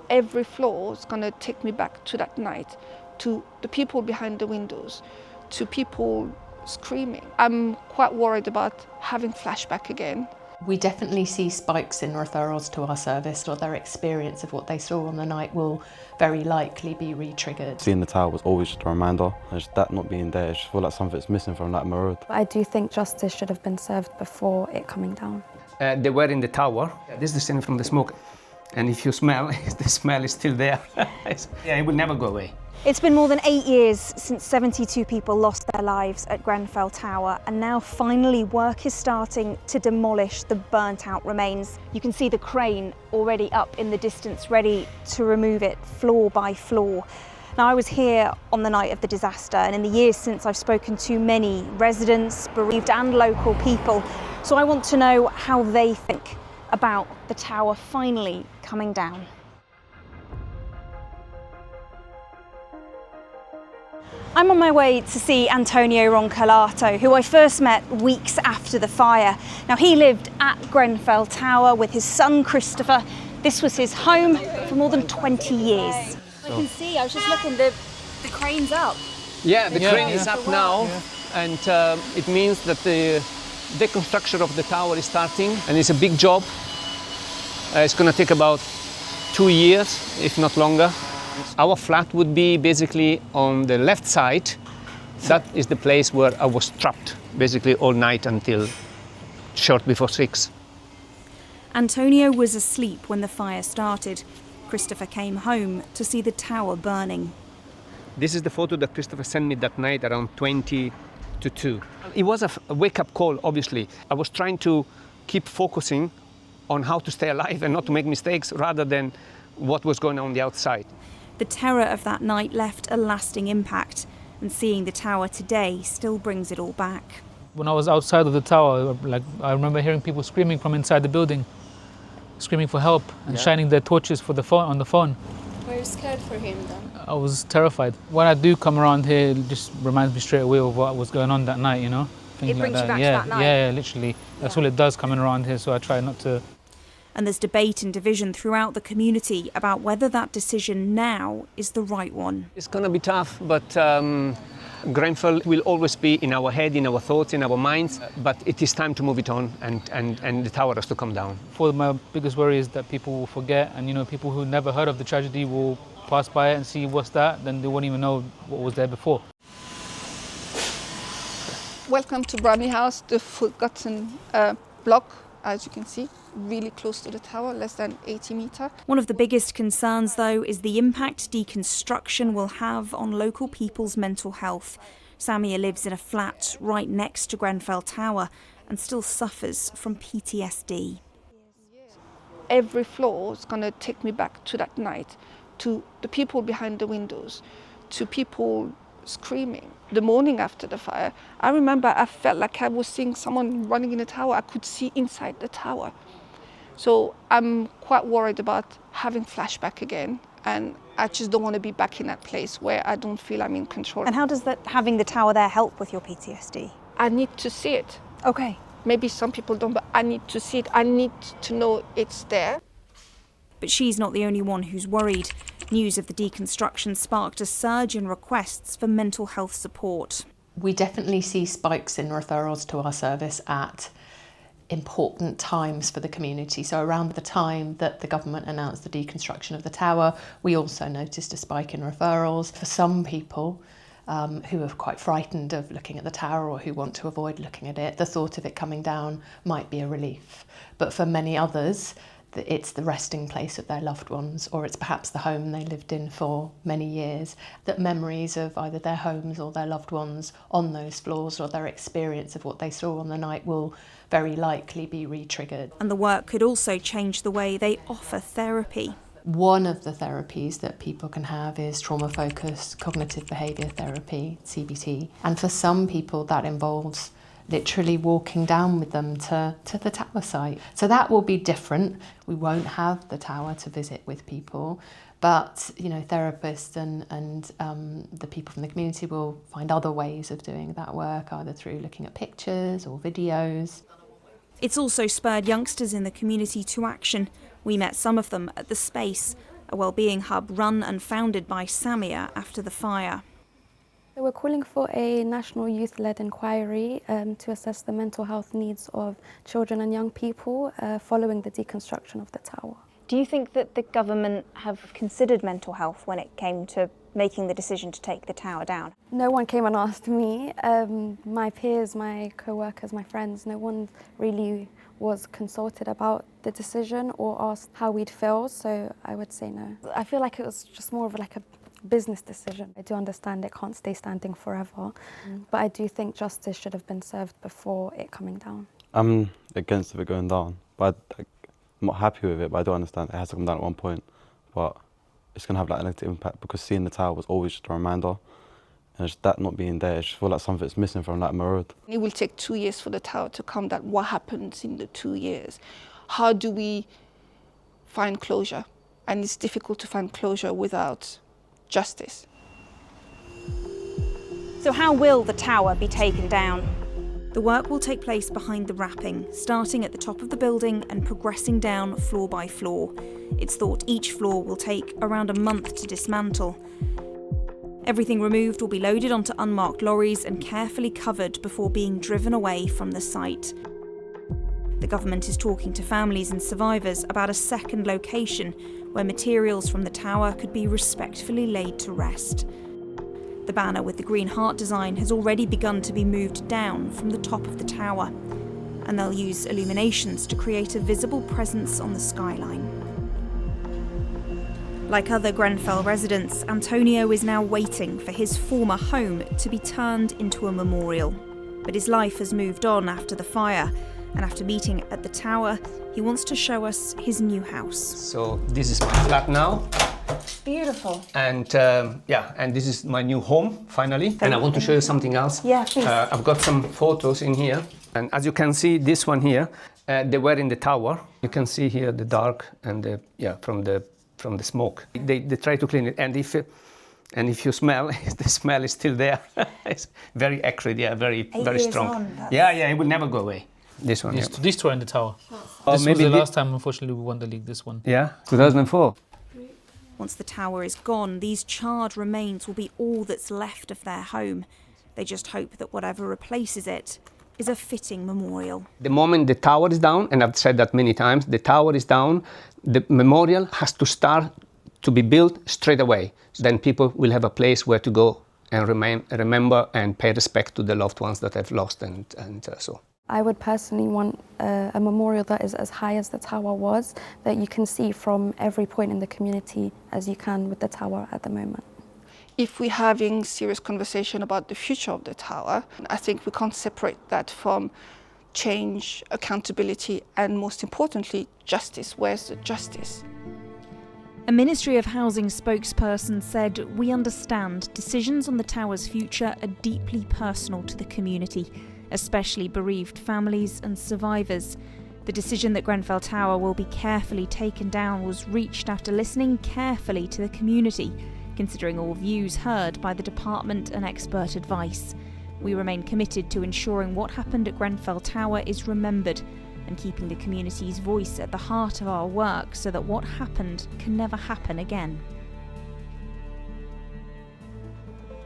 Every floor is going to take me back to that night, to the people behind the windows, to people screaming. I'm quite worried about having flashback again. We definitely see spikes in referrals to our service, or their experience of what they saw on the night will very likely be re-triggered. Seeing the tower was always just a reminder, and just that not being there, I just feel like something's missing from Latimer Road. I do think justice should have been served before it coming down. They were in the tower. This is the scene from the smoke. And if you smell, the smell is still there. Yeah, it will never go away. It's been more than 8 years since 72 people lost their lives at Grenfell Tower, and now finally work is starting to demolish the burnt out remains. You can see the crane already up in the distance, ready to remove it floor by floor. Now, I was here on the night of the disaster, and in the years since, I've spoken to many residents, bereaved and local people. So I want to know how they think about the tower finally coming down. I'm on my way to see Antonio Roncolato, who I first met weeks after the fire. Now, he lived at Grenfell Tower with his son Christopher. This was his home for more than 20 years. I can see, I was just looking, the crane's up. Yeah, the crane is up now, and it means that the deconstruction of the tower is starting, and it's a big job. It's going to take about 2 years, if not longer. Our flat would be basically on the left side. That is the place where I was trapped basically all night until short before 6. Antonio was asleep when the fire started. Christopher came home to see the tower burning. This is the photo that Christopher sent me that night around 20 to 2. It was a wake-up call, obviously. I was trying to keep focusing on how to stay alive and not to make mistakes rather than what was going on the outside. The terror of that night left a lasting impact, and seeing the tower today still brings it all back. When I was outside of the tower, I remember hearing people screaming from inside the building, screaming for help and shining their torches for the phone, on the phone. Were you scared for him then? I was terrified. When I do come around here, it just reminds me straight away of what was going on that night, you know? It brings you back to that night? Yeah, literally. That's all it does coming around here, so I try not to. And there's debate and division throughout the community about whether that decision now is the right one. It's going to be tough, but Grenfell will always be in our head, in our thoughts, in our minds, but it is time to move it on, and the tower has to come down. My biggest worry is that people will forget, and people who never heard of the tragedy will pass by it and see what's that, then they won't even know what was there before. Welcome to Bromley House, the forgotten block, as you can see, really close to the tower, less than 80 meters. One of the biggest concerns, though, is the impact deconstruction will have on local people's mental health. Samia lives in a flat right next to Grenfell Tower and still suffers from PTSD. Every floor is going to take me back to that night, to the people behind the windows, to people screaming. The morning after the fire, I remember I felt like I was seeing someone running in the tower. I could see inside the tower. So I'm quite worried about having flashback again, and I just don't want to be back in that place where I don't feel I'm in control. And how does having the tower there help with your PTSD? I need to see it. Okay. Maybe some people don't, but I need to see it. I need to know it's there. But she's not the only one who's worried. News of the deconstruction sparked a surge in requests for mental health support. We definitely see spikes in referrals to our service at important times for the community. So around the time that the government announced the deconstruction of the tower, we also noticed a spike in referrals. For some people who are quite frightened of looking at the tower or who want to avoid looking at it, the thought of it coming down might be a relief. But for many others, it's the resting place of their loved ones, or it's perhaps the home they lived in for many years, that memories of either their homes or their loved ones on those floors, or their experience of what they saw on the night, will very likely be re-triggered. And the work could also change the way they offer therapy. One of the therapies that people can have is trauma-focused cognitive behaviour therapy, CBT. And for some people that involves literally walking down with them to the tower site. So that will be different. We won't have the tower to visit with people, but therapists and the people from the community will find other ways of doing that work, either through looking at pictures or videos. It's also spurred youngsters in the community to action. We met some of them at the Space, a wellbeing hub run and founded by Samia after the fire. So we're calling for a national youth-led inquiry to assess the mental health needs of children and young people following the deconstruction of the tower. Do you think that the government have considered mental health when it came to making the decision to take the tower down? No one came and asked me. My peers, my co-workers, my friends, no one really was consulted about the decision or asked how we'd feel, so I would say no. I feel like it was just more of like a business decision. I do understand it can't stay standing forever, but I do think justice should have been served before it coming down. I'm against it going down, but I'm not happy with it, but I do understand it has to come down at one point. But it's going to have like a negative impact because seeing the tower was always just a reminder. And just that not being there, I just feel like something's missing from like my road. It will take 2 years for the tower to come down. What happens in the 2 years? How do we find closure? And it's difficult to find closure without justice. So how will the tower be taken down? The work will take place behind the wrapping, starting at the top of the building and progressing down floor by floor. It's thought each floor will take around a month to dismantle. Everything removed will be loaded onto unmarked lorries and carefully covered before being driven away from the site. The government is talking to families and survivors about a second location where materials from the tower could be respectfully laid to rest. The banner with the Green Heart design has already begun to be moved down from the top of the tower, and they'll use illuminations to create a visible presence on the skyline. Like other Grenfell residents, Antonio is now waiting for his former home to be turned into a memorial. But his life has moved on after the fire, and after meeting at the tower, he wants to show us his new house. So this is my flat now. Beautiful. And and this is my new home, finally. And I want to show you something else. Yeah, please. I've got some photos in here. And as you can see, this one here, they were in the tower. You can see here the dark and from the smoke. They try to clean it. And if you smell, the smell is still there. It's very acrid, very strong. Yeah, it will never go away. This one. These two are in the tower. This was the last time, unfortunately, we won the league, this one. Yeah, 2004. Once the tower is gone, these charred remains will be all that's left of their home. They just hope that whatever replaces it is a fitting memorial. The moment the tower is down, and I've said that many times, the tower is down, the memorial has to start to be built straight away. Then people will have a place where to go and remember and pay respect to the loved ones that they've lost and so. I would personally want a memorial that is as high as the tower was, that you can see from every point in the community as you can with the tower at the moment. If we're having serious conversation about the future of the tower, I think we can't separate that from change, accountability, and most importantly, justice. Where's the justice? A Ministry of Housing spokesperson said, "We understand decisions on the tower's future are deeply personal to the community, especially bereaved families and survivors. The decision that Grenfell Tower will be carefully taken down was reached after listening carefully to the community, considering all views heard by the department and expert advice. We remain committed to ensuring what happened at Grenfell Tower is remembered and keeping the community's voice at the heart of our work so that what happened can never happen again."